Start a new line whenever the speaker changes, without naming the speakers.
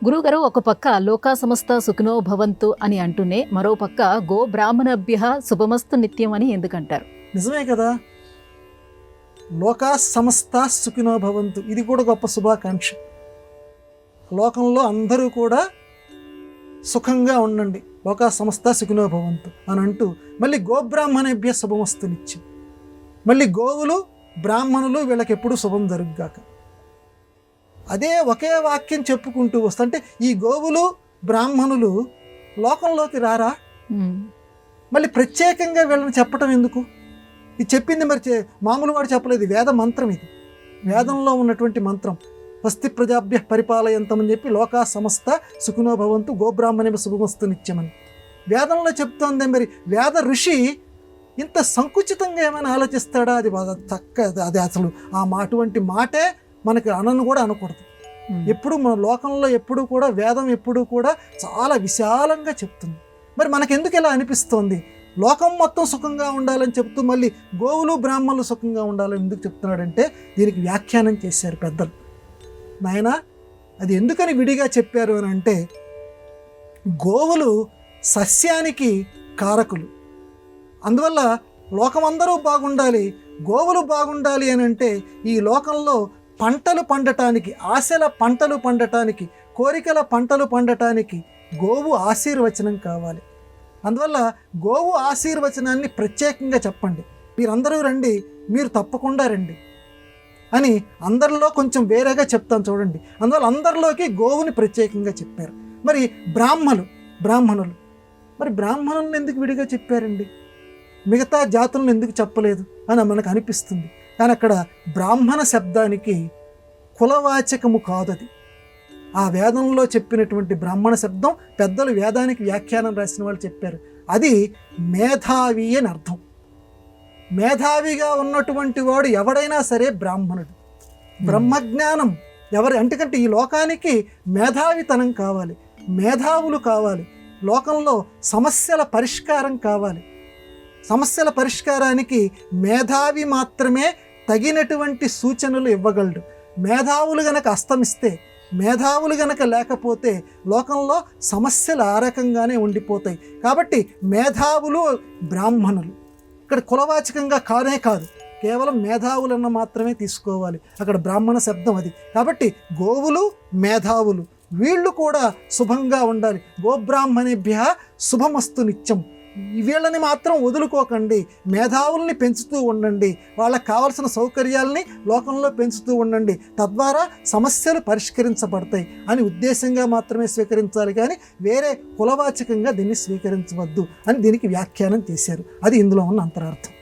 గురువుగారు, ఒక పక్క లోకా సమస్త సుఖినో భవంతు అని అంటూనే మరో పక్క గో బ్రాహ్మణభ్య శుభమస్తు నిత్యం అని ఎందుకంటారు?
నిజమే కదా. లోకా సమస్త సుఖినో భవంతు, ఇది కూడా గొప్ప శుభాకాంక్ష. లోకంలో అందరూ కూడా సుఖంగా ఉండండి, లోకా సమస్త సుఖినో భవంతు అని అంటూ మళ్ళీ గోబ్రాహ్మణేభ్య శుభమస్తు నిత్యం. మళ్ళీ గోవులు బ్రాహ్మణులు వీళ్ళకి ఎప్పుడూ శుభం జరుగుగాక. అదే ఒకే వాక్యం చెప్పుకుంటూ వస్తుంటే ఈ గోవులు బ్రాహ్మణులు లోకంలోకి రారా? మళ్ళీ ప్రత్యేకంగా వీళ్ళని చెప్పటం ఎందుకు? ఇది చెప్పింది మరి మామూలు వాడు చెప్పలేదు, వేద మంత్రం. ఇది వేదంలో ఉన్నటువంటి మంత్రం. స్వస్తి ప్రజాభ్య పరిపాలయంతమని చెప్పి లోకా సమస్త సుఖినో భవంతు గోబ్రాహ్మణే శుభమస్తు నిత్యమని వేదంలో చెప్తోంది. మరి వేద ఋషి ఇంత సంకుచితంగా ఏమైనా ఆలోచిస్తాడా? అది అది అసలు అటువంటి మాటే మనకి అనను కూడా అనకూడదు. ఎప్పుడు మన లోకంలో ఎప్పుడు కూడా వేదం ఎప్పుడు కూడా చాలా విశాలంగా చెప్తుంది. మరి మనకెందుకు ఇలా అనిపిస్తోంది? లోకం మొత్తం సుఖంగా ఉండాలని చెప్తూ మళ్ళీ గోవులు బ్రాహ్మణులు సుఖంగా ఉండాలని ఎందుకు చెప్తున్నాడంటే దీనికి వ్యాఖ్యానం చేశారు పెద్దలు. నాయన, అది ఎందుకని విడిగా చెప్పారు అని అంటే, గోవులు సస్యానికి కారకులు. అందువల్ల లోకమందరూ బాగుండాలి, గోవులు బాగుండాలి అని అంటే ఈ లోకంలో పంటలు పండటానికి, ఆశల పంటలు పండటానికి, కోరికల పంటలు పండటానికి గోవు ఆశీర్వచనం కావాలి. అందువల్ల గోవు ఆశీర్వచనాన్ని ప్రత్యేకంగా చెప్పండి. మీరందరూ రండి, మీరు తప్పకుండా రండి అని అందరిలో కొంచెం వేరేగా చెప్తాను చూడండి. అందువల్ల అందరిలోకి గోవుని ప్రత్యేకంగా చెప్పారు. మరి బ్రాహ్మణులు మరి బ్రాహ్మణులను ఎందుకు విడిగా చెప్పారండి? మిగతా జాతులను ఎందుకు చెప్పలేదు అని మనకు అనిపిస్తుంది. కానీ అక్కడ బ్రాహ్మణ శబ్దానికి కులవాచకము కాదది. ఆ వేదంలో చెప్పినటువంటి బ్రాహ్మణ శబ్దం పెద్దలు వేదానికి వ్యాఖ్యానం రాసిన వాళ్ళు చెప్పారు. అది మేధావి అని అర్థం. మేధావిగా ఉన్నటువంటి వాడు ఎవడైనా సరే బ్రాహ్మణుడు. బ్రహ్మజ్ఞానం ఎందుకంటే ఈ లోకానికి మేధావితనం కావాలి, మేధావులు కావాలి. లోకంలో సమస్యల పరిష్కారం కావాలి. సమస్యల పరిష్కారానికి మేధావి మాత్రమే తగినటువంటి సూచనలు ఇవ్వగలడు. మేధావులు గనక అస్తమిస్తే, మేధావులు గనక లేకపోతే లోకంలో సమస్యలు ఆ రకంగానే ఉండిపోతాయి. కాబట్టి మేధావులు బ్రాహ్మణులు ఇక్కడ కులవాచకంగా కానే కాదు, కేవలం మేధావులన్న మాత్రమే తీసుకోవాలి. అక్కడ బ్రాహ్మణ శబ్దం అది. కాబట్టి గోవులు మేధావులు వీళ్ళు కూడా శుభంగా ఉండాలి. గోబ్రాహ్మణేభ్య శుభమస్తు నిత్యం. వీళ్ళని మాత్రం వదులుకోకండి, మేధావుల్ని పెంచుతూ ఉండండి, వాళ్ళకి కావాల్సిన సౌకర్యాలని లోకంలో పెంచుతూ ఉండండి. తద్వారా సమస్యలు పరిష్కరించబడతాయి అని ఉద్దేశంగా మాత్రమే స్వీకరించాలి, కానీ వేరే కులవాచకంగా దీన్ని స్వీకరించవద్దు అని దీనికి వ్యాఖ్యానం చేశారు. అది ఇందులో ఉన్న అంతరార్థం.